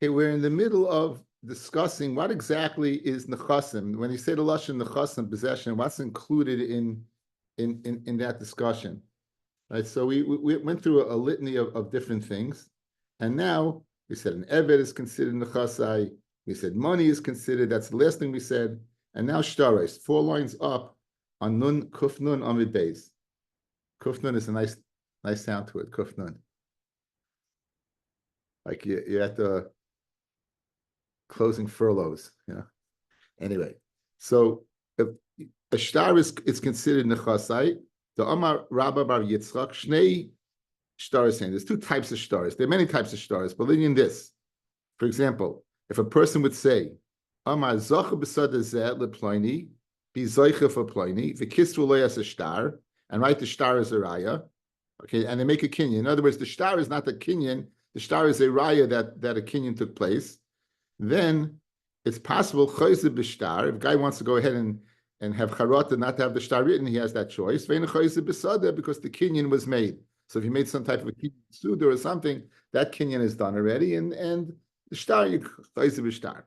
Okay, we're in the middle of discussing what exactly is nechasim. When you say the lashon nechasim, possession, what's included in that discussion, right? So we went through a litany of different things, and now we said an eved is considered nechasai. We said money is considered. That's the last thing we said. And now shtaros, 4 lines up on nun kuf nun amid beis. Kuf nun is a nice sound to it. Kuf nun, like you're at the closing furloughs, Anyway, so if a shtar is considered nechasai. The Amar Rabbi Bar Yitzchak Shnei shtaros saying there's 2 types of shtars. There are many types of shtars, but in this, for example, if a person would say Amar Zocha b'sada zeh leploini be zoicha for ploini v'kisru loyas a shtar and write the shtar as a raya, okay, and they make a kinyan. In other words, the shtar is not the kinyan. The shtar is a raya that a kinyan took place. Then it's possible chayze b'shtar. If a guy wants to go ahead and have charata, not to have the shtar written, he has that choice. Vein chayze b'sada, because the kinyan was made. So if you made some type of a kinyan suda or something, that kinyan is done already, and the shtar you chayze b'shtar.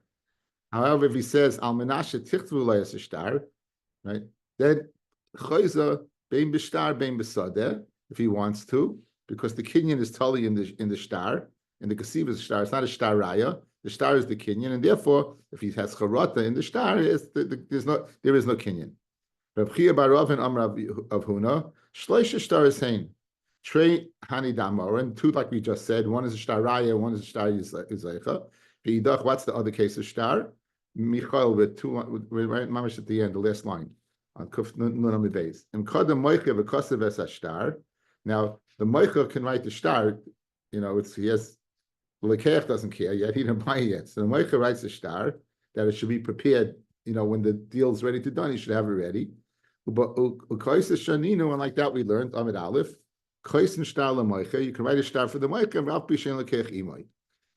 However, if he says al menashe tichtvu layas shtar, right, then chayze bein b'shtar bein b'sada if he wants to, because the kinyan is totally in the shtar, in the kasiv is shtar. It's not a shtar raya. The shtar is the kinyan, and therefore, if he has charata in the shtar, there is no kinyan. Rav Chia bar Rav and Amar of Huna, shloisha shtar is saying, trei hani damor, and 2 like we just said, one is a shtar raya, one is a shtar yizaycha. V'idach, what's the other case of shtar? Michael with 2, right mamish at the end, the last line on kuf nun amid beis. And kadam moicha v'kosav es shtar. Now the moicha can write the shtar. He has. The Lekeach doesn't care yet; he didn't buy it yet. So the Moicha writes a shtar that it should be prepared. When the deal's ready to done, he should have it ready. But and like that we learned Amid Aleph. You can write a shtar for the Moicha and Ralph Bishen Lekeach Imoy.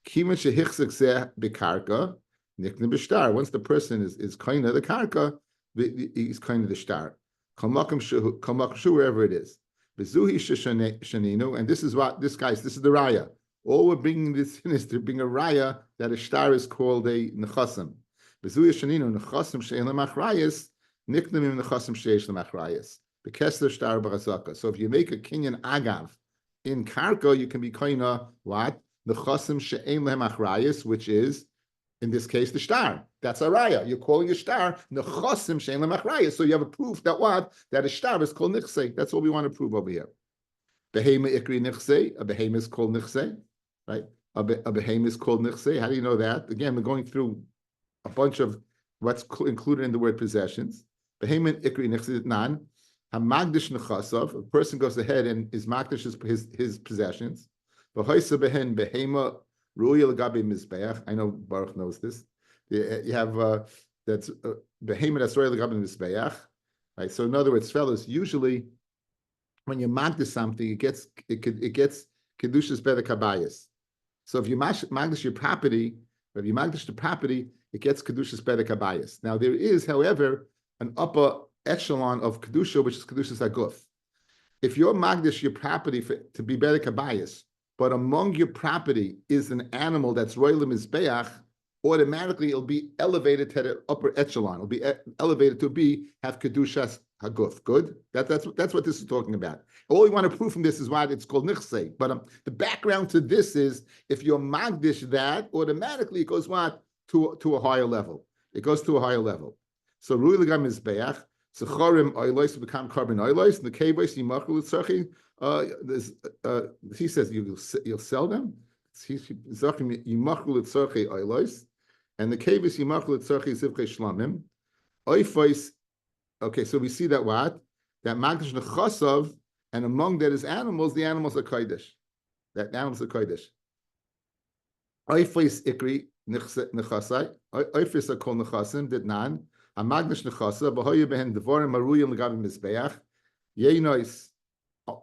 Kiman shehichzik zeh bekarka nikne b'shtar. Once the person is kind of the karka, he's kind of the shtar. Kalmakam shu wherever it is. Bezuhi shaninu, and this is this is the raya. All we're bringing this in is to bring a raya that a shtar is called a nechasim. Bezuya shaninu nechasim she'en lemachrayis niknamim nechasim she'esh lemachrayis. Bekesler shtar b'chazaka. So if you make a kinyan agav in karka, you can be kaina what nechasim she'en lemachrayis, which is in this case the shtar. That's a raya. You're calling a shtar nechasim she'en lemachrayis. So you have a proof that a shtar is called nichsei. That's what we want to prove over here. Behema ikri nichsei. A behema is called nichsei. Right, a behem is called nichsei. How do you know that? Again, we're going through a bunch of what's included in the word possessions. Behem and ikri nichsei nan hamagdish nechasav. A person goes ahead and is magdish his possessions. V'hoisa behen behema ruya l'gabe mizbeach. I know Baruch knows this. You have that's behema that's ruya l'gabe mizbeach. Right. So in other words, fellas, usually when you magdish something, it gets kedushas better kabayas. So if you magdish your property, or if you magdish the property, it gets kedushas better kabayas. Now there is, however, an upper echelon of kedusha, which is kedushas aguf. If you're magdish your property to be better kabayas, but among your property is an animal that's roilim mizbeach, automatically it'll be elevated to the upper echelon. It'll be elevated to have kedushas haguf. Good. That's what this is talking about. All we want to prove from this is why it's called nichsei. But the background to this is if you're magdish that, automatically it goes to a higher level. It goes to a higher level. So ruy legam mizbeach. So chorim oilos become carbon oilos. And the kavos yimachul tzarchi. He says you'll sell them. Zachim yimachul tzarchi oilos. And the kavos yimachul tzarchi zivchei shlamim. Oifos. Okay, so we see that magdish nechasav, and among that is animals. The animals are kodesh. That animals are kodesh. Oifos ikri nechasai. Oifos are called nechasim. Did nan a magdish nechasa. B'hoyu behen devorim maruyim l'gavim mizbeach. Yeinois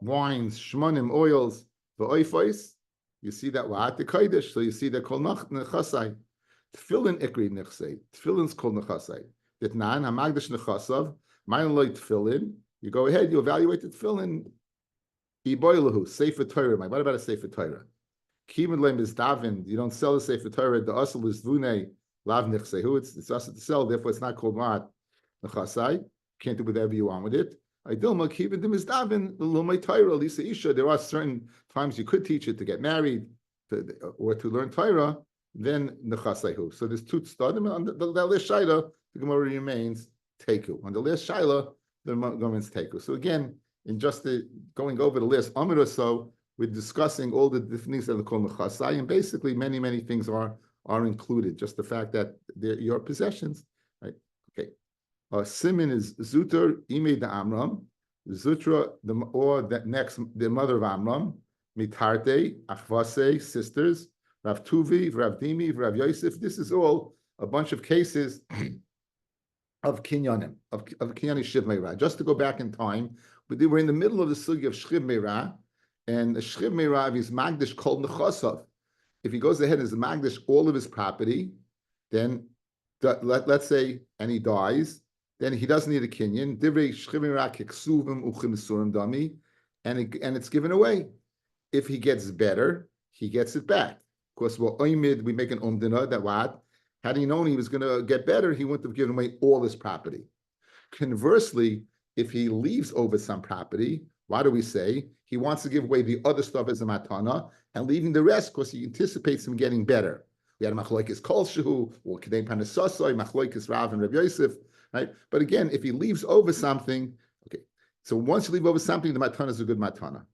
wines, shmonim oils. V'oifos. You see that the kodesh. So you see they're called nechasai. Tefillin ikri nechsei. Tefillin's called nechasai. Did nan hamagdish nechasav. Mine like tefillin. You go ahead. You evaluate the tefillin. Iboilahu sefer Torah. What about a sefer Torah? Kivin lem is davin. You don't sell the Sefer Torah. The asal is vune lav nechsehu. It's also to sell. Therefore, it's not called mat nechasai. Can't do whatever you want with it. Idilma kivin dem is davin l'lomei Torah lisa isha. There are certain times you could teach it to get married or to learn Torah. Then nechasaihu. So there's two stadim. On the last shaila, the Gemara remains teku. On the last shaila, the Gemara remains teku. So again, in just going over the list, Amir or so, we're discussing all the different things that are called nechasai, and basically many things are included. Just the fact that they're your possessions, right? Okay. Simin is Zuter Ime de Amram, Zutra the mother of Amram, Mitarte Achvase sisters, Rav Tuvi, Rav Dimi, Rav Yosef. This is all a bunch of cases of kinyanim, of kinyani shiv meira. Just to go back in time, but they were in the middle of the sugi of shiv meira, and the shiv meira is magdish called nechasav. If he goes ahead and is magdish all of his property, then let's say, and he dies, then he doesn't need a kinyan. Divrei shiv meira kiksuvim uchim surim dami, and it's given away. If he gets better, he gets it back. Of course, we make an umdina that what? Had he known he was going to get better, he wouldn't have given away all his property. Conversely, if he leaves over some property, why do we say he wants to give away the other stuff as a matana and leaving the rest because he anticipates him getting better? We had machloikis kol shehu or kedei panasasoi, machloikis Rav and Rabbi Yosef, right? But again, if he leaves over something, okay. So once you leave over something, the matana is a good matana.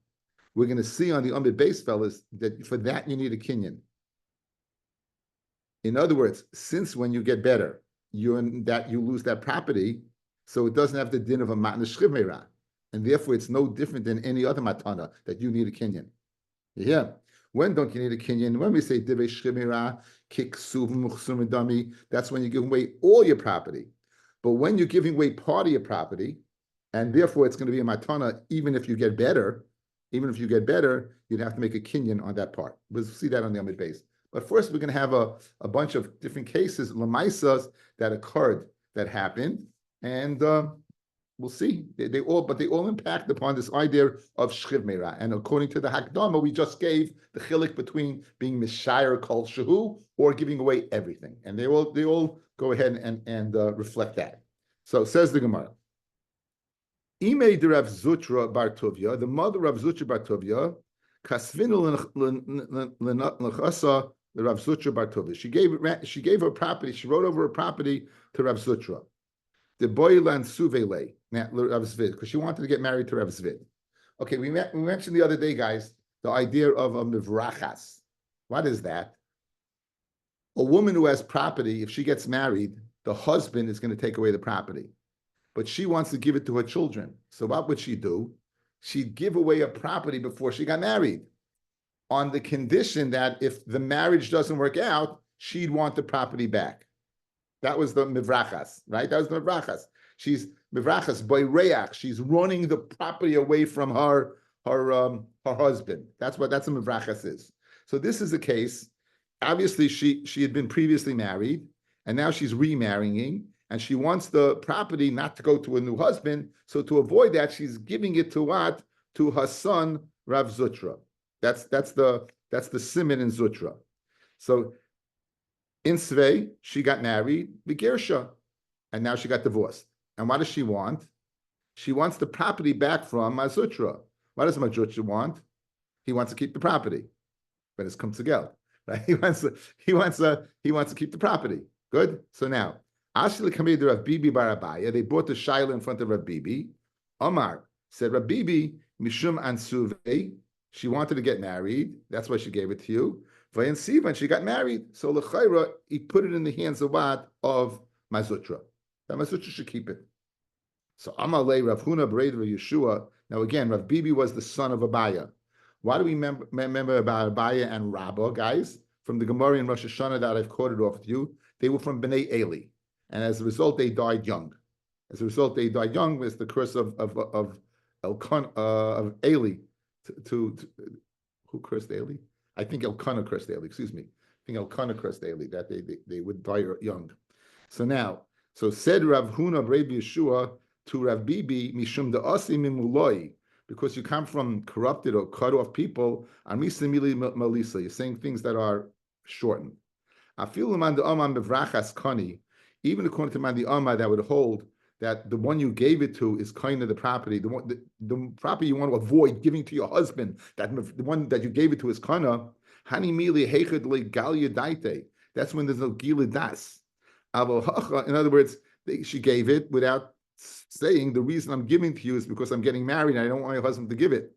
We're going to see on the Amid base, fellas, that for that you need a kinyan. In other words, since when you get better, you lose that property, so it doesn't have the din of a matna shchivmeira, and therefore it's no different than any other matana that you need a kinyan. Yeah. When don't you need a kinyan? When we say divrei shchivmeira, kiksuv muchsum dami, that's when you give away all your property. But when you're giving away part of your property, and therefore it's going to be a matana, even if you get better, you'd have to make a kinyan on that part. We'll see that on the Amid base. But first, we're going to have a bunch of different cases, lamaisas, that occurred, that happened, and we'll see. They all impact upon this idea of shchiv meira. And according to the Hakdama, we just gave the chilik between being mishayir kol shehu or giving away everything, and they all go ahead and reflect that. So says the Gemara. Imei de Rav Zutra bar Tovia, the mother of Zutra bar Tovia, kasvinu l'chasa the Rav Zutra bar Tovia. She gave her property. She wrote over her property to Rav Zutra. The boylan suvele Rav Zvid, because she wanted to get married to Rav Zvid. Okay, we mentioned the other day, guys, the idea of a mivrachas. What is that? A woman who has property, if she gets married, the husband is going to take away the property. But she wants to give it to her children. So what would she do? She'd give away a property before she got married, on the condition that if the marriage doesn't work out, she'd want the property back. That was the mivrachas, right? That was the mivrachas. She's mivrachas by reach. She's running the property away from her husband. That's what a mivrachas is. So this is a case. Obviously, she had been previously married, and now she's remarrying. And she wants the property not to go to a new husband. So to avoid that, she's giving it to what? To her son, Rav Zutra. That's the siman in Zutra. So in Svei, she got married, Begersha, and now she got divorced. And what does she want? She wants the property back from Mazutra. What does Mazutra want? He wants to keep the property. But it's come together. Right? He wants to keep the property. Good? So now, Ashli Kamid Rav Bibi Barabaya, they brought the Shaila in front of Rav Bibi. Omar said, Rav Bibi, Mishum Ansuvei, she wanted to get married. That's why she gave it to you. Vayan Sivan, she got married. So L'chaira, he put it in the hands of what? Of Mazutra. That Mazutra should keep it. So Amalei Rav Huna Bered Rav Yeshua. Now again, Rav Bibi was the son of Abaya. Why do we remember about Abaya and Rabbah, guys? From the Gemara in Rosh Hashanah that I've quoted off to you. They were from Bnei Eli. And as a result, they died young. As a result, they died young with the curse of Eli. To who cursed Eli? I think Elkanah cursed Eli. Excuse me. I think Elkanah cursed Eli that they would die young. So said Rav Huna Rabbi Yeshua to Rav Bibi Mishum Da'asi Mimuloi, because you come from corrupted or cut off people. You're saying things that are shortened. Even according to man the Amma that would hold that the one you gave it to is kind of the property, the property you want to avoid giving to your husband, that the one that you gave it to is kind of hani mili hechad le galia daite. That's when there's no gila das. In other words, she gave it without saying the reason I'm giving to you is because I'm getting married and I don't want my husband to give it.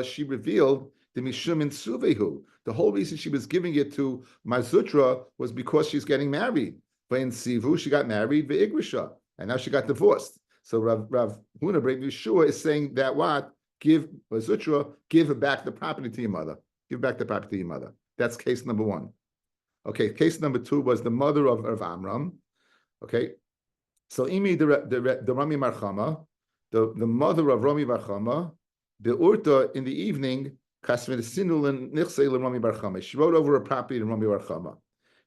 She revealed the Mishum in Suvehu. The whole reason she was giving it to Marzutra was because she's getting married. But in Sivu, she got married, Ve'igrisha, and now she got divorced. So Rav Huna Brei Yeshua is saying that what? Give Marzutra, give back the property to your mother. Give back the property to your mother. That's case number one. Okay, case number two was the mother of Amram. Okay, so Imi the Rami Marchama, the mother of Rami Marchama, the Urta in the evening, she wrote over a property to Rami Barchama.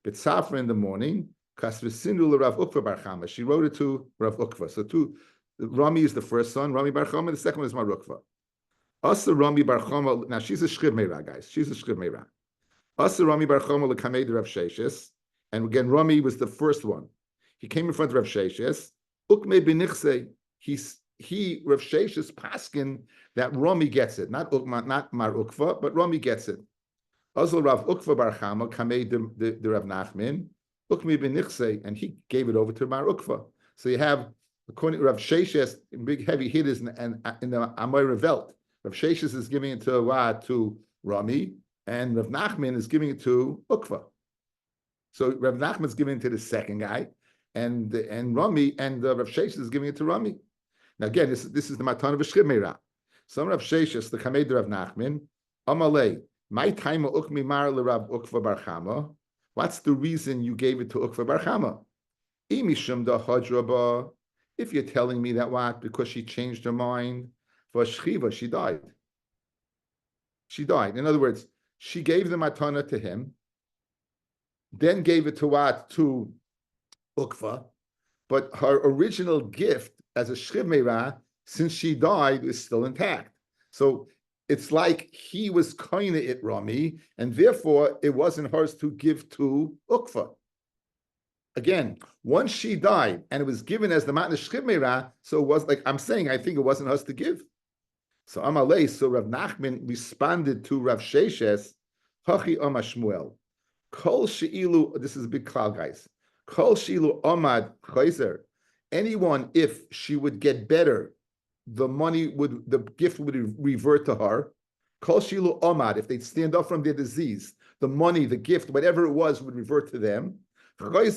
But Safra in the morning, she wrote it to Rav Ukva. So Rami is the first son, Rami Barchama, the second one is Marukva. Asa Rami Barchama, now she's a Shchiv Meira, guys. She's a Shchiv Meira. Asa Rami Barchama l'kamei Rav Sheshes. And again, Rami was the first one. He came in front of Rav Sheshes. Ukme b'nichse. He Rav Sheshes paskin that Rami gets it, not Mar Ukva, but Rami gets it. Also Rav Ukva Bar Chama kamei the Rav Nachman Ukmi b'nichse, and he gave it over to Mar Ukva. So you have according to Rav Sheshes, big heavy hitters in the Amoy Revelt. Rav Sheshes is giving it to Rami, and Rav Nachman is giving it to Ukva. So Rav Nachman is giving it to the second guy, and Rami and Rav Sheshes is giving it to Rami. Now again, this is the matan of a Shchiv Meira. Some Rav Sheshes, the Kamed Rav Nachman, Amalei, my time ukmi mar Rav Ukva Bar Chama. What's the reason you gave it to Ukva Bar Chama? Imishum da Hadraba. If you're telling me that what? Because she changed her mind, for Shchiva, she died. She died. In other words, she gave the matana to him, then gave it to what? To Ukva, but her original gift as a Shchiv Meira, since she died, is still intact. So it's like he was kind of it Rami, and therefore it wasn't hers to give to Ukva. Again, once she died and it was given as the Matna Shchiv Meira, so it was like I'm saying, I think it wasn't hers to give. So Amalei, so Rav Nachman responded to Rav Sheshes, Hachi Oma Shmuel. Kol She'ilu, this is a big cloud, guys. Kol She'ilu Omad Chayzer. Anyone, if she would get better, the gift would revert to her. Kol Shilu Omad, if they'd stand up from their disease, the money, the gift, whatever it was, would revert to them. Then the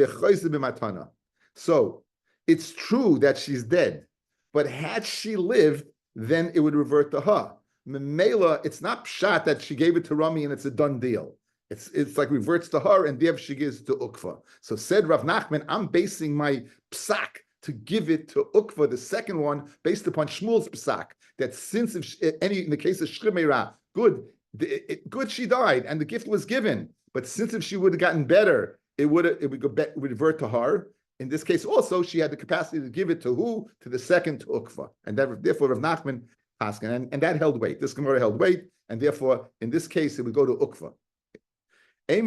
Chayzer b'matana. So it's true that she's dead, but had she lived, then it would revert to her. Memela, it's not pshat that she gave it to Rami and it's a done deal. It's like reverts to her, and therefore she gives it to Ukva. So said Rav Nachman, I'm basing my psak to give it to Ukva, the second one, based upon Shmuel's psak, that since in the case of Shchiv Meira, good she died, and the gift was given. But since if she would have gotten better, it would revert to her. In this case, also, she had the capacity to give it to who? To the second, to Ukva. And therefore, Rav Nachman paskin, and that held weight. This Gemara held weight, and therefore, in this case, it would go to Ukva. That's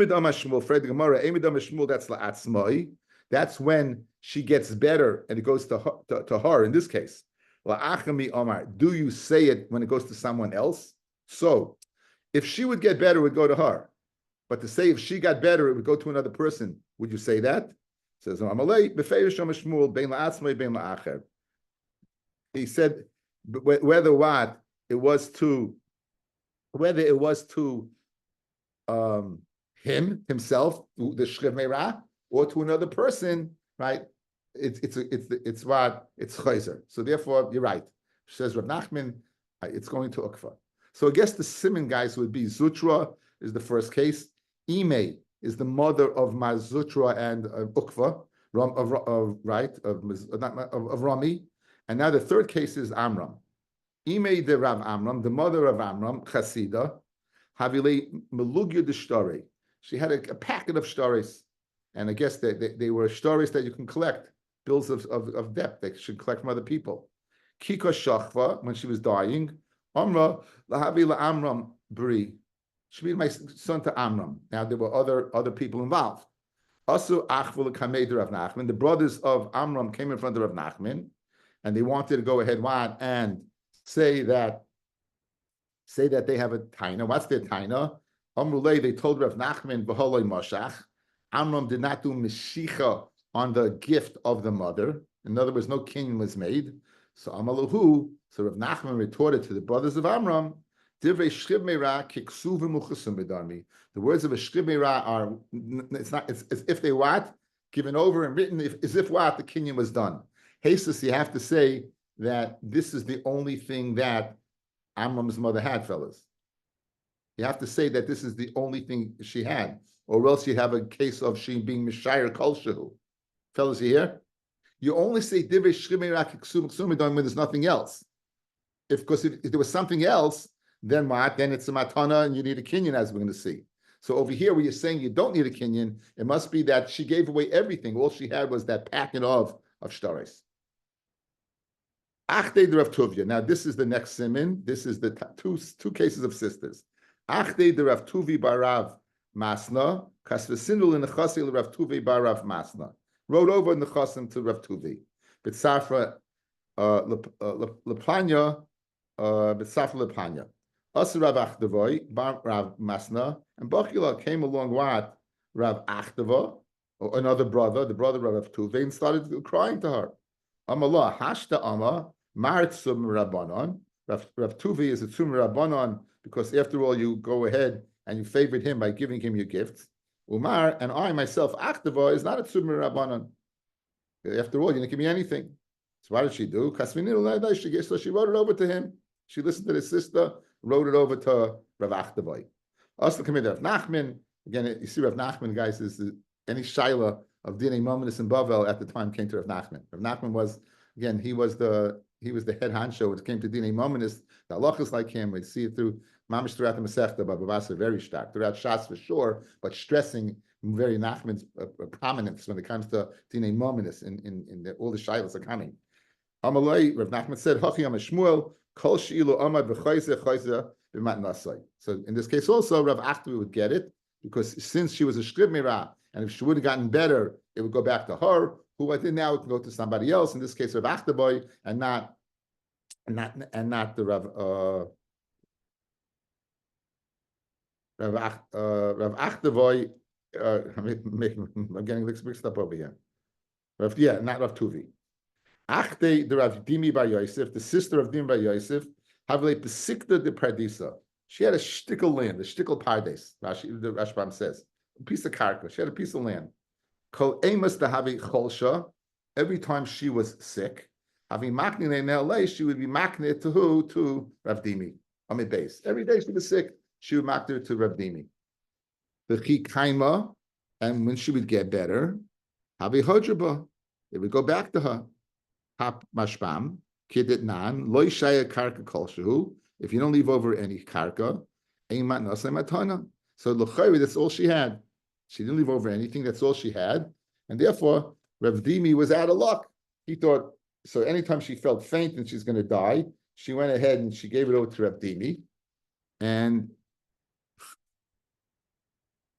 la'atzmai. That's when she gets better and it goes to her in this case. La'achami Omar. Do you say it when it goes to someone else? So if she would get better, it would go to her. But to say if she got better, it would go to another person. Would you say that? Says Amalei, Befeish Shmuel, Bein la'atzmai, Bein la'acher. He said whether it was to himself, the Shchiv Meira, or to another person, right? It's Chayzer. So therefore, you're right. Says Rav Nachman, it's going to Ukva. So I guess the Simon guys would be Zutra is the first case. Ime is the mother of Mazutra and Ukva, of Rami. And now the third case is Amram. Ime de Rav Amram, the mother of Amram, Chasida, Havile Melugya de Shtare. She had a packet of stories, and I guess they were stories that you can collect. bills of debt they should collect from other people. Kika Shachva, when she was dying, Amra lahavi la'amram bri. She made my son to Amram. Now there were other people involved. Also, Achvul Kamed Rav Nachman. The brothers of Amram came in front of Rav Nachman, and they wanted to go ahead and say that they have a taina. What's their taina? Amrulay, they told Rav Nachman, V'holoi Moshach. Amram did not do Meshicha on the gift of the mother. In other words, no kinyan was made. So Amalahu, so Rav Nachman retorted to the brothers of Amram, Divrei Shchib Meira Kiksu v'muchasum b'darmi. The words of a Shchib Meira are, it's as if they what? Given over and written, as if what? The kinyan was done. Hasus, you have to say that this is the only thing that Amram's mother had, fellas. You have to say that this is the only thing she had, or else you have a case of she being Mishayr Kolshahu. Fellas, you hear? You only say Divrei Shchib Meira Kiksu v'muchasum b'darmi when there's nothing else. If there was something else, then what? Then it's a matana and you need a kinyan, as we're going to see. So over here, where you're saying you don't need a kinyan, it must be that she gave away everything. All she had was that packet of shtaris. Achte de Rav Tuvia. Now this is the next siman. This is the two cases of sisters. Achte de Rav Tuvi barav masna kasvesindul in the chasil Rav Tuvi barav masna. Wrote over in the chasim to Rav Tuvi. But Safra Lepanya, but Safra Lepanya. Us Rav Achdavoy, Rav Masna, and Bachila came along with Rav Achdava, or another brother, the brother of Rav Tuvi, and started crying to her. Amalah, Hashta Amma, Marit Sum Rabbanon. Rav Tuvi is a Sum Rabbanon because after all, you go ahead and you favored him by giving him your gifts. Umar, and I myself, Achdava, is not a Sum Rabbanon. After all, you didn't give me anything. So what did she do? So she wrote it over to him. She listened to his sister, wrote it over to Rav Achdavoy. Also, come in Rav Nachman. Again, you see Rav Nachman, guys, is any shaila of Dinei Mominus and Bavel at the time came to Rav Nachman. Rav Nachman was, again, he was the head honcho when it came to Dinei Mominus. The halachas like him, we see it through Mamish throughout the Masechta, but Basra very stark. Throughout Shas for sure, but stressing very Nachman's prominence when it comes to Dinei Mominus in all the shailas are coming. Amalei, Rav Nachman said, Hachi Am Shmuel, Kol Sheilu Amad V'Chayze Chayze B'Mat Nasai. So in this case also, Rav Achdavoy would get it, because since she was a Shchib Meira, and if she would have gotten better, it would go back to her, who I think now it can go to somebody else, in this case Rav Achdavoy, and not the Rav Achdavoy, I'm getting mixed up over here. Not Rav Tuvi. Achte the Rav Dimi bar Yosef, the sister of Dimi bar Yosef, havle pesikta de pardisa. She had a shtickle land, a shtickle pardes. The Rashbam says, a piece of karka. She had a piece of land. Kol emas to have cholsha. Every time she was sick, having makne in LA, she would be makne to who? To Rav Dimi. Base. Every day she was sick, she would makne her to Rav Dimi. The chikaima, and when she would get better, have hodraba. It would go back to her. Hap mashpam, kidit nan, loy shaya karka kolshu. If you don't leave over any karka, eimat nasay matana. So l'chayri, that's all she had. She didn't leave over anything. That's all she had, and therefore Rav Dimi was out of luck. He thought so. Anytime she felt faint and she's going to die, she went ahead and she gave it over to Rav Dimi, and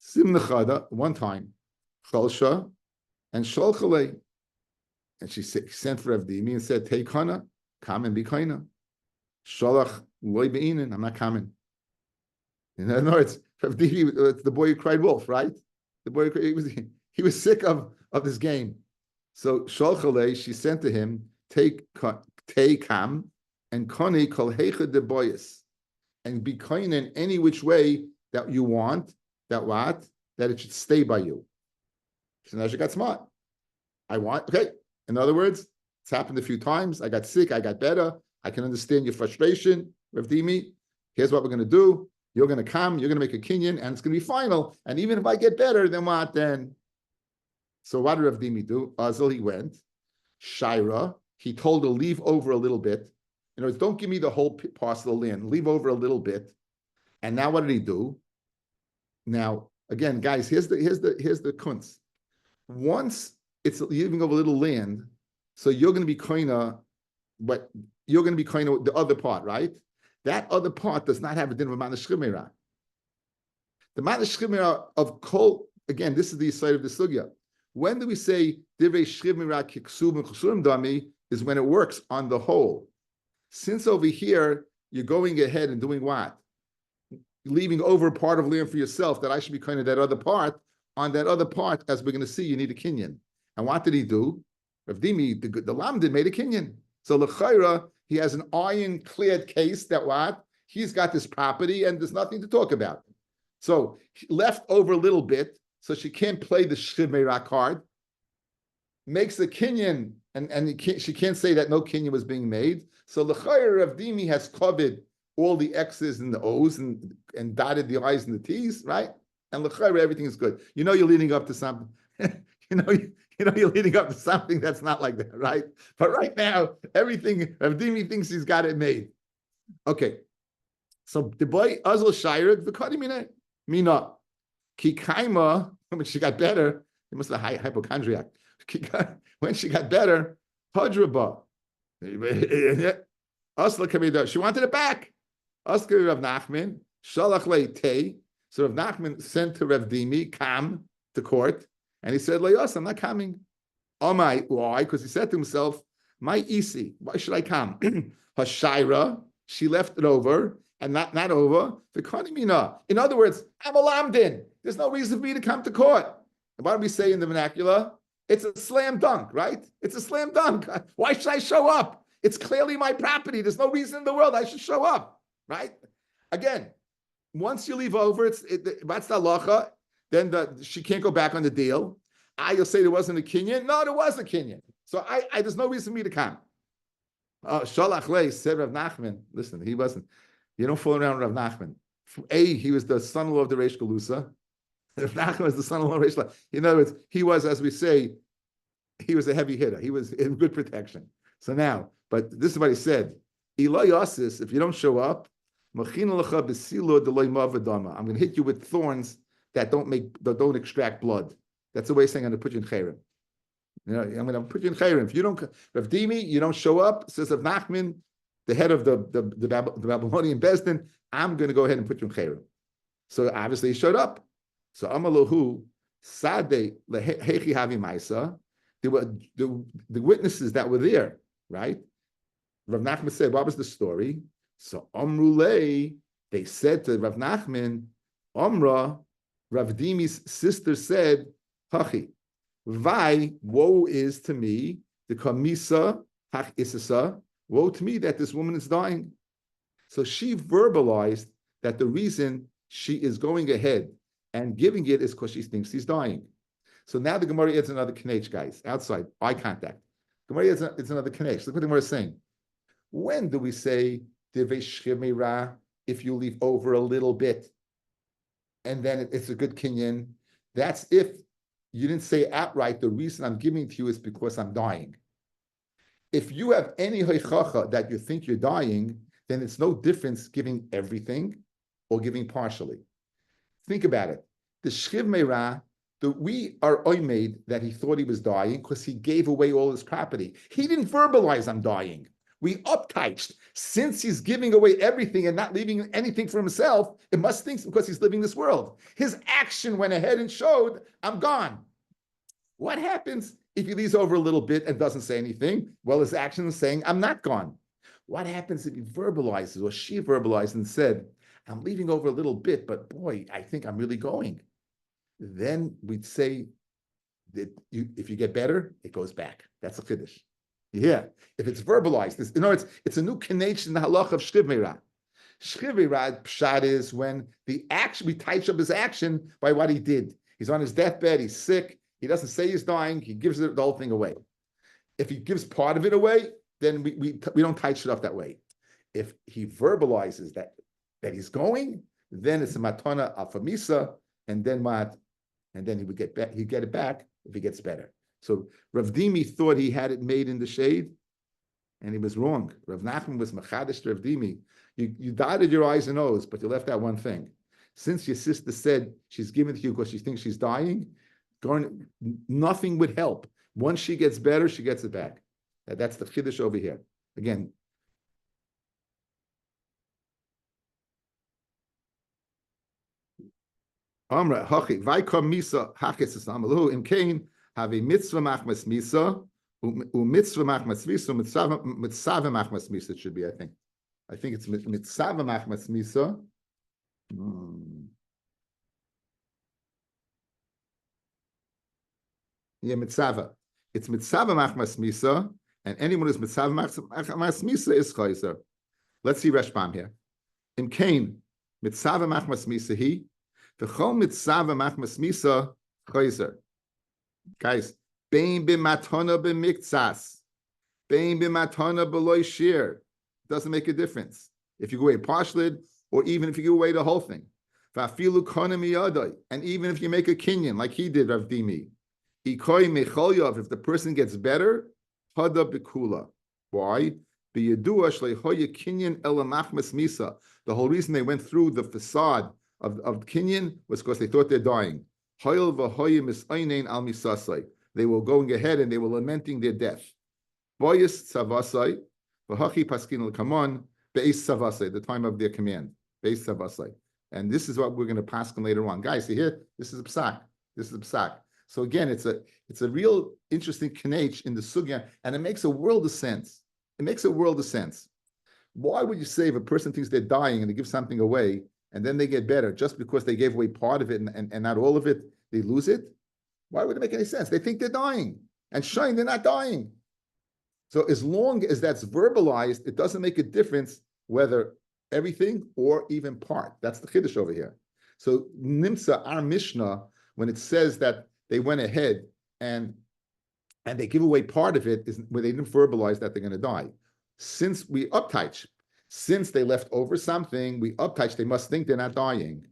simnachada one time, chalsha and sholchalei. And she sent for Rav Dimi and said, "Take Hana, come and be Kaina. Shalach loy beinin, I'm not coming." In other words, Rav Dimi, it's the boy who cried wolf, right? The boy he was sick of this game. So Shalchalei, she sent to him, take kam and kani kol hecha de boyas, and be Kaina in any which way that you want. That it should stay by you. So now she got smart. Okay. In other words, it's happened a few times. I got sick. I got better. I can understand your frustration, Rav Dimi. Here's what we're going to do. You're going to come. You're going to make a kinyan, and it's going to be final. And even if I get better, then what? Then. So what did Rav Dimi do? Azal, he went. Shaira, he told her, leave over a little bit. In other words, don't give me the whole parcel of land. Leave over a little bit. And now what did he do? Now, again, guys, here's the kunz. Once it's leaving over a little land, so you're going to be koina, but you're going to be koina the other part, that other part does not have a din of mana shchimera. The mana shchimera of kol, again, this is the side of the sugya. When do we say divrei shchimera kiksub and chsurim dami is when it works on the whole. Since over here you're going ahead and doing what? Leaving over a part of land for yourself that I should be kind of that other part. On that other part, as we're going to see, you need a kinyan. And what did he do? Rav Dimi, the Lamdin, made a kinyan. So l'chayra, he has an iron-cleared case that what? He's got this property and there's nothing to talk about. So left over a little bit, so she can't play the shchimera card. Makes the kinyan, and she can't say that no kinyan was being made. So l'chayra Rav Dimi has covered all the X's and the O's and dotted the I's and the T's, right? And l'chayra, everything is good. You know you're leading up to something. You're leading up to something that's not like that, right? But right now, everything, Rav Dimi thinks he's got it made. Okay. So the boy, Azal Shairik, the Kadimine, Mina, Kikaima, when she got better, it must have hypochondriac. When she got better, Hadraba. Asla Kamida, she wanted it back. Asla Rav Nachman, Shalach Le Te. So Rav Nachman sent to Rav Dimi, come to court, and he said, Layos, I'm not coming. Oh my, why? Because he said to himself, my isi, why should I come? Hashaira, she left it over, and not over. In other words, I'm a lamdin. There's no reason for me to come to court. And what do we say in the vernacular? It's a slam dunk, right? It's a slam dunk. Why should I show up? It's clearly my property. There's no reason in the world I should show up, right? Again, once you leave over, that's the halacha. Then she can't go back on the deal. You'll say there wasn't a kinyan. No, there was a kinyan. So there's no reason for me to come. Shalach Lei said Rav Nachman. Listen, he wasn't. You don't fool around with Rav Nachman. He was the son-in-law of the Reish Galusa. Rav Nachman was the son-in-law of Reish Galusa. In other words, he was, as we say, he was a heavy hitter. He was in good protection. So now, but this is what he said. Eloi Yasis, if you don't show up, I'm going to hit you with thorns that don't extract blood. That's the way of saying I'm going to put you in chayrim. I'm going to put you in chayrim. If you don't, Rav Dimi, you don't show up, says Rav Nachman, the head of the Babylonian Bezdin, I'm going to go ahead and put you in chayrim. So obviously he showed up. So Amalahu Sade Lehechi Havi Maisa. There were the witnesses that were there, right? Rav Nachman said, what was the story? So Amrulei, they said to Rav Nachman, Amra, Rav Dimi's sister said, Hachi, Vai, woe is to me, the Kamisa, Hach Isasa, woe to me that this woman is dying. So she verbalized that the reason she is going ahead and giving it is because she thinks he's dying. So now the Gemara adds another knech, guys, outside, eye contact. Gemara adds another knech. Look what the Gemara is saying. When do we say if you leave over a little bit and then it's a good kinyan? That's if you didn't say outright, the reason I'm giving to you is because I'm dying. If you have any hoichacha that you think you're dying, then it's no difference giving everything or giving partially. Think about it. The shchiv meirah, we are oimed that he thought he was dying because he gave away all his property. He didn't verbalize I'm dying. We uptouched. Since he's giving away everything and not leaving anything for himself, it must think because he's living this world. His action went ahead and showed, I'm gone. What happens if he leaves over a little bit and doesn't say anything? Well, his action is saying, I'm not gone. What happens if he verbalizes or she verbalized and said, I'm leaving over a little bit, but boy, I think I'm really going. Then we'd say that if you get better, it goes back. That's a chiddush. Yeah, if it's verbalized, it's a new connection in the halach of shchiv meirah. Shchiv meirah pshat is when the action, we touch up his action by what he did. He's on his deathbed, he's sick, he doesn't say he's dying, he gives the whole thing away. If he gives part of it away, then we don't touch it up that way. If he verbalizes that he's going, then it's a matana afamisa, and then what? And then he would get back, he'd get it back if he gets better. So Rav Dimi thought he had it made in the shade, and he was wrong. Rav Nachman was machadish to Rav Dimi. You dotted your I's and O's, but you left out one thing. Since your sister said she's given to you because she thinks she's dying, nothing would help. Once she gets better, she gets it back. That's the chiddush over here. Again, Amra hachi vaikom misa hakes amalu im kain have a mitzvah machmas misa mitzvah machmas misa mitzvah machmas misa. It should be, I think. I think it's mitzvah machmas misa. Yeah, mitzvah. It's mitzvah machmas misa, and anyone who's mitzvah machmas misa is chayzer. Let's see Rashbam here. In Cain, mitzvah machmas misa he, v'chol mitzvah machmas misa chayzer. Guys, bein b'matona b'miktsas, bein b'matona b'loy shir. Doesn't make a difference if you go away partially, or even if you go away the whole thing. V'afilu konem miyadai, and even if you make a kinyan like he did, Rav Dimi. If the person gets better, hada bikula. Why? The whole reason they went through the facade of kinyan was because they thought they're dying. They were going ahead and they were lamenting their death. The time of their command. And this is what we're going to pass on later on. Guys, see here, this is a psak. This is a psak. So again, it's a real interesting kinech in the sugya, and it makes a world of sense. It makes a world of sense. Why would you say if a person thinks they're dying and they give something away and then they get better just because they gave away part of it and not all of it, they lose it? Why would it make any sense? They think they're dying, and shine, they're not dying. So as long as that's verbalized, it doesn't make a difference whether everything or even part. That's the chiddush over here. So Nimsa, our Mishnah, when it says that they went ahead and they give away part of it, is where they didn't verbalize that they're going to die. Since we uptouch, since they left over something, we uptouch, they must think they're not dying.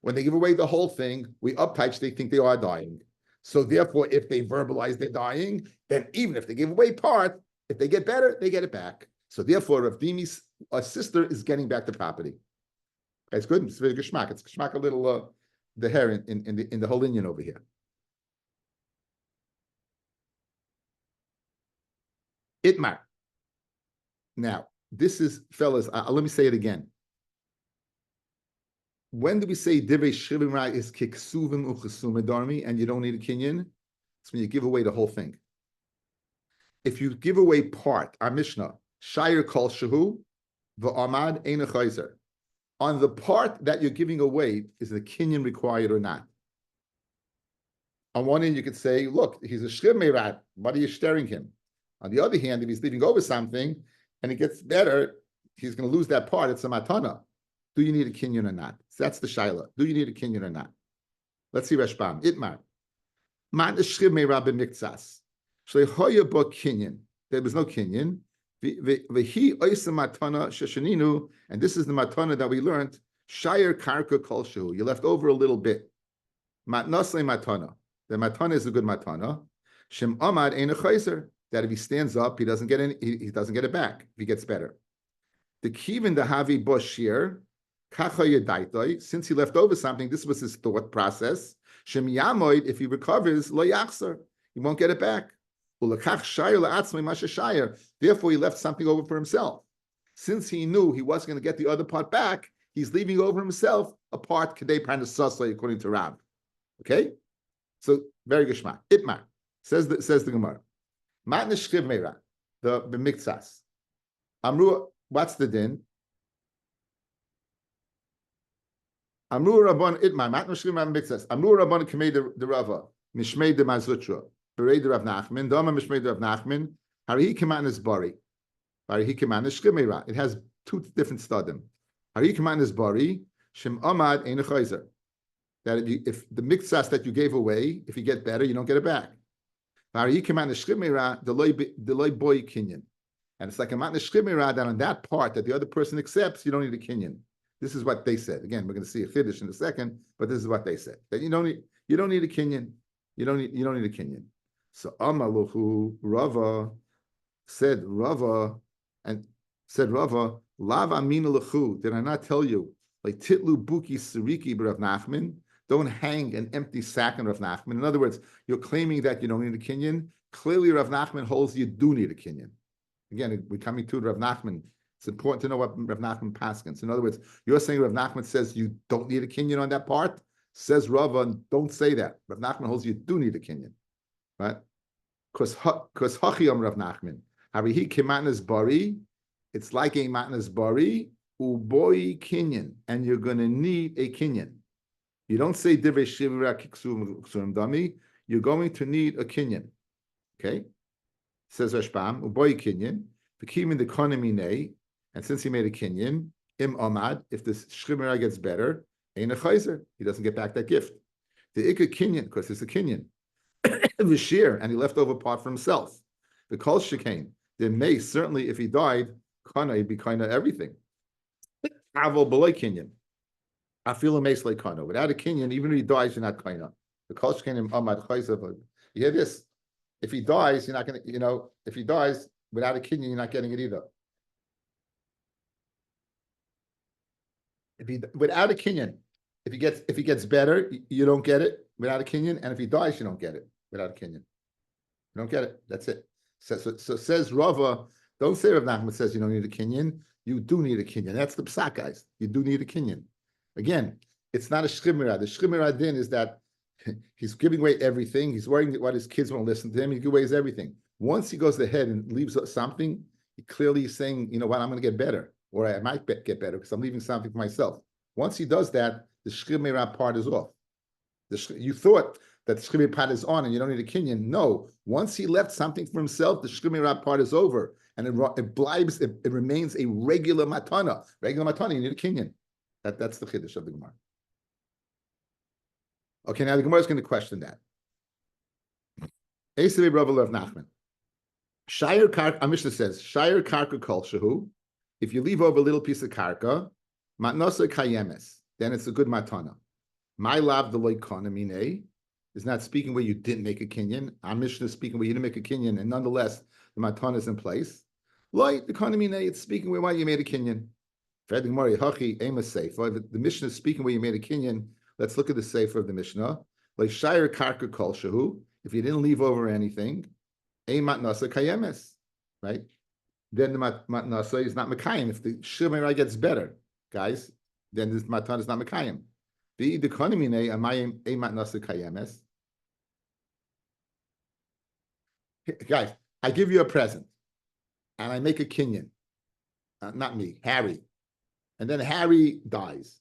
When they give away the whole thing, we uptouch, they think they are dying. So therefore, if they verbalize they're dying, then even if they give away part, if they get better, they get it back. So therefore, Rav Dimi's sister is getting back the property. It's good. It's very geschmack. It's geschmack a little the hair in the whole Indian over here. Itmar. Now, this is, fellas, let me say it again. When do we say divrei shivim is kiksuvim uchesum darmi and you don't need a kinyan? It's when you give away the whole thing. If you give away part, our Mishnah, shayir kol shehu v'amad ein chayzer. On the part that you're giving away, is the kinyan required or not? On one end, you could say, look, he's a shriv meirat. What are you staring him? On the other hand, if he's leaving over something and it gets better, he's going to lose that part. It's a matana. Do you need a kinyan or not? So that's the shaila. Do you need a kinyan or not? Let's see Rashbam. Itmar. Man shriv meirab b'miktsas. Shleihoya bo kinyan. There was no kinyan. V'hi oisa matana sheshaninu. And this is the matana that we learned. Shayir karka kolshu. You left over a little bit. Matnasle matana. The matana is a good matana. Shem amad ein a chayzer. That if he stands up, he doesn't get he doesn't get it back if he gets better. The kivin the havi boshir kacha, since he left over something, this was his thought process. Shem yamoid, if he recovers, lo yachzer, he won't get it back. Ulakach shayir la'atzmei masha shayir. Therefore, he left something over for himself. Since he knew he wasn't going to get the other part back, he's leaving over himself a part kadei panasasai, according to Rab. Okay, so very geshmak. Itmar says the Gemara. Matna shchiv meira, the b'miktsas. Amru, what's the din? Amru rabban itmar, matna shchiv meira b'miktsas. Amru rabban kamei the Rava, mishmei de mazutra, berei de Rav Nachman, dama mishmei de Rav Nachman, harihi kematnas bari, harihi kematnas shchiv meira. It has two different stadim. Harihi kematnas bari, shem amad ein chayzer. That if the miktsas that you gave away, if you get better, you don't get it back. And it's like a matna shchimira that on that part that the other person accepts, you don't need a kinyan. This is what they said. Again, we're going to see a chiddush in a second, but this is what they said. That you don't need a kinyan. You don't need a kinyan. So Amaluhu Rava said Rava Lav Amin Lahu. Did I not tell you? Like Titlu Buki Sariki Rav Nachman. Don't hang an empty sack on Rav Nachman. In other words, you're claiming that you don't need a kinyan. Clearly, Rav Nachman holds you do need a kinyan. Again, we're coming to Rav Nachman. It's important to know what Rav Nachman paskins. In other words, you're saying Rav Nachman says you don't need a kinyan on that part. Says Rava, don't say that. Rav Nachman holds you do need a kinyan, right? Because hachiyam Rav Nachman, harihi kematnas bari. It's like a matnas bari uboi kinyan, and you're going to need a kinyan. You don't say divrei shivra kiksurim dami. You're going to need a kinyan. Okay, says Rashbam uboi kinyan. The kim in the economy nay, and since he made a kinyan, im amad. If the shrimera gets better, ain't a chayzer. He doesn't get back that gift. The ikka kinyan, because it's a kinyan. The shear, and he left over part for himself. The kol shekain. There may certainly, if he died, kana, he'd be kind of everything. Avo beloy kinyan. I feel a mace like kana. Without a kinyan, even if he dies, you're not kind of. The kol shekain amad chayzer. You hear this? If he dies, you're not going to, if he dies without a kinyan, you're not getting it either. Without a kinyan, if he gets better, you don't get it without a kinyan, and if he dies, you don't get it without a kinyan. You don't get it. That's it. So says Rava, don't say Rav Nachman says you don't need a kinyan. You do need a kinyan. That's the psak, guys. You do need a kinyan. Again, it's not a shchimera. The shchimera din is that he's giving away everything. He's worrying what his kids won't listen to him. He gives away everything. Once he goes ahead and leaves something, he clearly is saying, you know what, I'm going to get better, or I might get better because I'm leaving something for myself. Once he does that, the shchimera part is off. You thought that the shchimera part is on and you don't need a kinyan. No, once he left something for himself, the shchimera part is over, and it remains a regular matana. Regular matana, you need a kinyan. That's the chiddush of the Gemara. Okay, now the Gemara is going to question that. Esav Rav Nachman. Shire karka, our Mishnah says, Shire karka kol shehu. If you leave over a little piece of karka, matnasa kayemes, then it's a good matana. My lab the loikonamine is not speaking where you didn't make a kinyan. Our Mishnah is speaking where you didn't make a kinyan, and nonetheless the matana is in place. Loy the konamine, it's speaking where you made a kinyan. The Mishnah is speaking where you made a kinyan. Let's look at the sefer of the Mishnah. Like shire karka kol shehu. If you didn't leave over anything, a matnasa kayemes, right? Then the matnasa is not mekayim. If the shemera gets better, guys, then this matana is not mekayim. The economy amayim a matnasa kayemes. Guys, I give you a present, and I make a kinyan. Not me, Harry, and then Harry dies.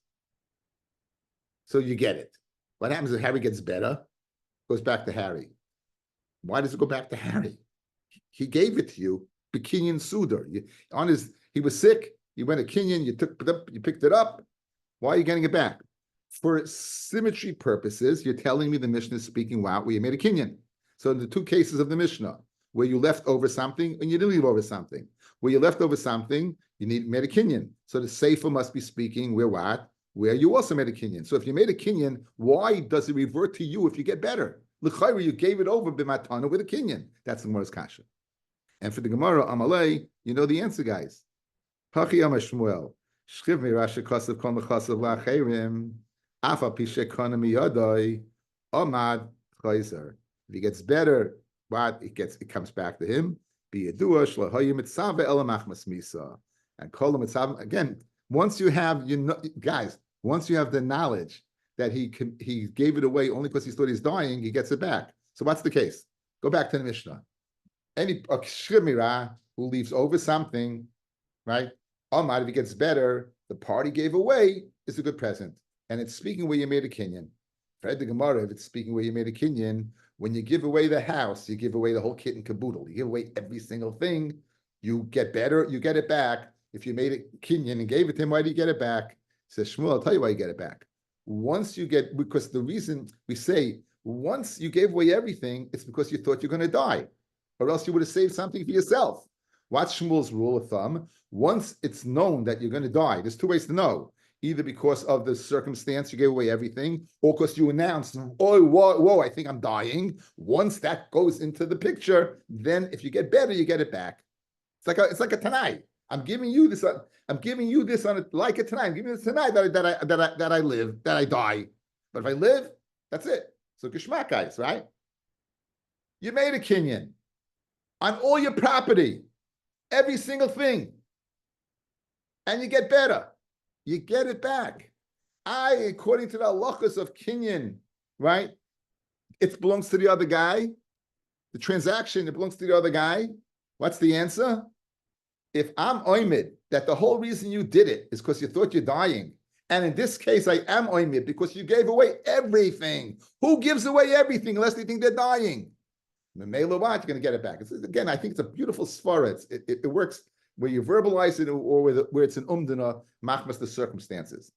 So you get it. What happens if Harry gets better? Goes back to Harry. Why does it go back to Harry? He gave it to you, Kinyan Suder. He was sick, you went to Kinyan, you picked it up. Why are you getting it back? For symmetry purposes, you're telling me the Mishnah is speaking out where you made a Kinyan. So in the two cases of the Mishnah, where you left over something and you didn't leave over something. Where you left over something, you made a Kinyan. So the Sefer must be speaking where what? Where you also made a kinyan. So if you made a kinyan, why does it revert to you if you get better? L'chayra, you gave it over b'matana with a kinyan. That's the Gemara's kasha. And for the Gemara Amalei, you know the answer, guys. Hachi Amar Shmuel, shchiv mi rasha kasav kol mechasav la'acherim, afa pishe kana miyadai, amad chayzer. If he gets better, what it comes back to him. Be yedua shlahayim mitzave elamach masmisa, and kol mitzave again. Once you have, guys, once you have the knowledge that he gave it away only because he thought he's dying, he gets it back. So what's the case? Go back to the Mishnah. Any shemira who leaves over something, right? Omar, if he gets better, the part he gave away is a good present. And it's speaking where you made a kinyan. Fred the Gemara, if it's speaking where you made a kinyan, when you give away the house, you give away the whole kit and caboodle. You give away every single thing, you get better, you get it back. If you made a kinyan and gave it to him, why do you get it back? Says Shmuel, I'll tell you why you get it back. Once you get, because the reason we say, once you gave away everything, it's because you thought you're going to die, or else you would have saved something for yourself. What's Shmuel's rule of thumb? Once it's known that you're going to die, there's two ways to know. Either because of the circumstance, you gave away everything, or because you announced, oh, whoa, I think I'm dying. Once that goes into the picture, then if you get better, you get it back. It's like a tanai. I'm giving you this. I'm giving you this on like a tonight. I'm giving you this tonight that I live, that I die. But if I live, that's it. So geshmak guys, right? You made a kinyan. on all your property, every single thing, and you get better. You get it back. According to the halachas of Kinyan, right? It belongs to the other guy. The transaction, it belongs to the other guy. What's the answer? If I'm oimid, that the whole reason you did it is because you thought you're dying. And in this case, I am oimid because you gave away everything. Who gives away everything unless they think they're dying? Memela, what? You're going to get it back. Again, I think it's a beautiful svara. It works where you verbalize it or where it's an umdana, machmas the circumstances.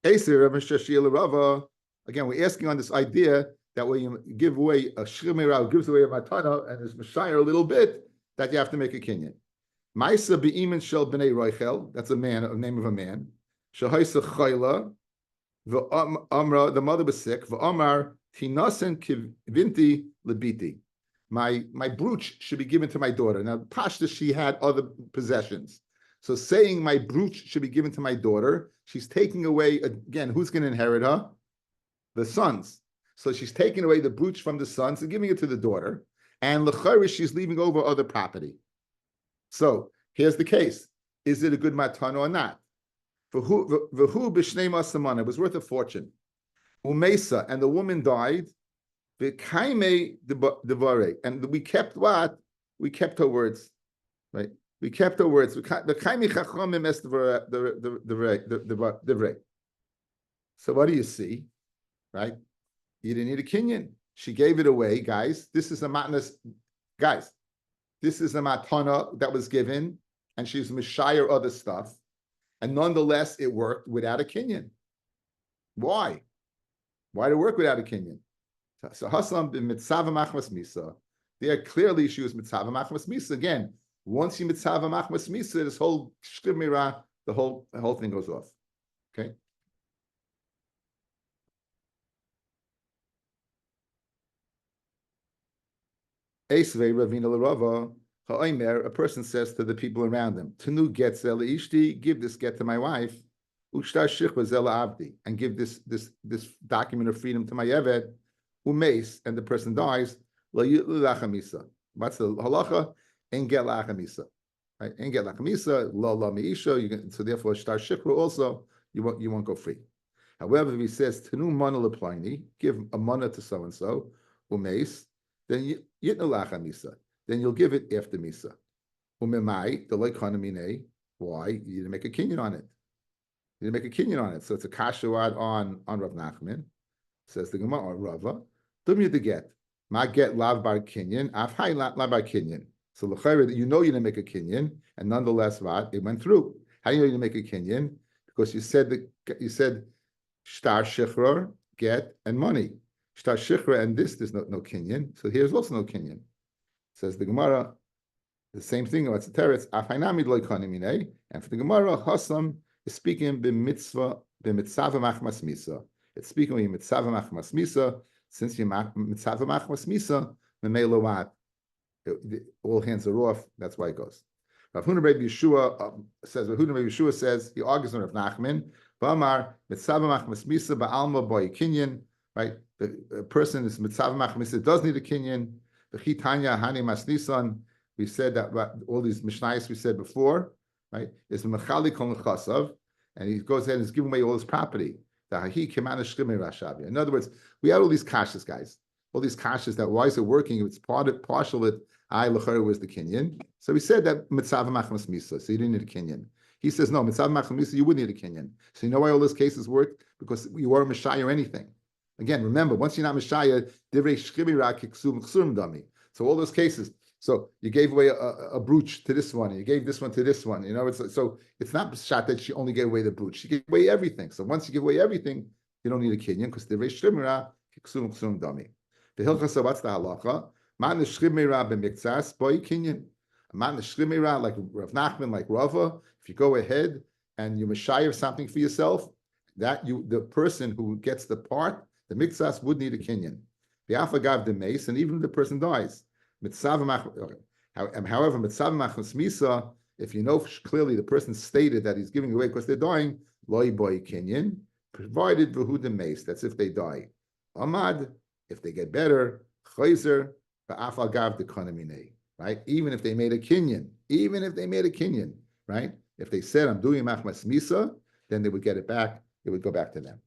Again, we're asking on this idea that when you give away a shrimira, gives away a matana, and there's mashayir a little bit, that you have to make a kinyan. Maisa be'imin shel b'nei roichel, that's a name of a man. Shahaisa chayla, the mother was sick. V'amar tinasen kivinti lebiti. My brooch should be given to my daughter. Now, Pashta, she had other possessions. So saying my brooch should be given to my daughter, she's taking away, again, who's going to inherit her? The sons. So she's taking away the brooch from the sons and giving it to the daughter. And l'charish, she's leaving over other property. So here's the case. Is it a good matana or not? V'hu b'shnei masamana, it was worth a fortune. Umesa, and the woman died. V'kaime devare, and we kept what? We kept her words, right? We kept her words. V'kaime chachamim es devare. So what do you see, right? You didn't need a kinyan. She gave it away, guys. This is a matnas, guys. This is a matana that was given, and she's mishayir other stuff, and nonetheless it worked without a kinyan. Why? Why did it work without a kinyan? So Haslam bin mitzvah machmas misa. There clearly she was mitzvah machmas misa. Again, once you mitzvah machmas misa, this whole shkimira, the whole thing goes off. Okay. Esvei Ravina Larava, a person says to the people around him, Tanu gets ishti, give this get to my wife, Ushtar Shichva Zela Abdi, and give this document of freedom to my Eved, Umes, and the person dies, La Lachamisa. What's the halacha? En get lachamisa. Right? En get lachamisa, la meisha, so therefore Shtar Shichva also, you won't go free. However, if he says Tanu mana leplaini, give a mana to so and so, Umes, then then you'll give it after misa. Umemai, the loikanamine. Why? You didn't make a kinyan on it. You didn't make a kinyan on it. So it's a kashuad on Rav Nachman. Says the Gemara or Rava. Dum you to get. Ma get lav bar kinyan. Af hai lav bar kinyan. So l'chayre, you know you didn't make a kinyan, and nonetheless, what it went through. How do you know you didn't make a kinyan? Because you said shtar shichror, get, and money. Shtar Shikra and there's no kinyan. So here's also no kinyan. Says the Gemara, the same thing about the teretz. Afainamid loy kanimine. And for the Gemara, Hasam is speaking b'mitzvah machmas misa. It's speaking when you mitzvah machmas misa. Since you mitzvah machmas misa, memelo what? All hands are off. That's why it goes. Rav Huna Rabbi Yeshua says. Rav Huna Rabbi Yeshua says he argues on Rav Nachman. Ba'amar mitzvah machmas misa ba'alma boy kinyan. Right, the person is mitzvah machmas. It does need a kinyan. The chitanya hani masnisan. We said that all these mishnayos we said before, right? Is mechali kol nechasav, and he goes ahead and is giving away all his property. The hahi kemana shkimei rashavi. In other words, we had all these kashas, guys. All these kashas that why is it working? It's partial that I lechera was the kinyan. So we said that mitzvah machmas misa. So you didn't need a kinyan. He says no, mitzvah machmas misa. You would need a kinyan. So you know why all those cases worked? Because you weren't mishayir or anything. Again, remember, once you're not Messiah, divrei shkimira kiksum chsum dami. So all those cases, so you gave away a brooch to this one, and you gave this one to this one. You know, it's not shot that she only gave away the brooch. She gave away everything. So once you give away everything, you don't need a kinyan because divrei shkimira kiksum chsum dami. The hilcha, so what's the halacha? Man the shkimira b'miktzas boy kinyan. Man the shkimira like Rav Nachman, like Rava. If you go ahead and you Messiah something for yourself, that the person who gets the part. The miktsas would need a kinyan. The afagav the mace, and even if the person dies. However, mitzvah machmas misa, if you know clearly the person stated that he's giving away because they're dying, loy boy kinyan, provided v'hu the mace. That's if they die. Amad, if they get better, chayzer ba'afal gav dekonomine, right? Even if they made a kinyan, right? If they said I'm doing machmas misa, then they would get it back. It would go back to them.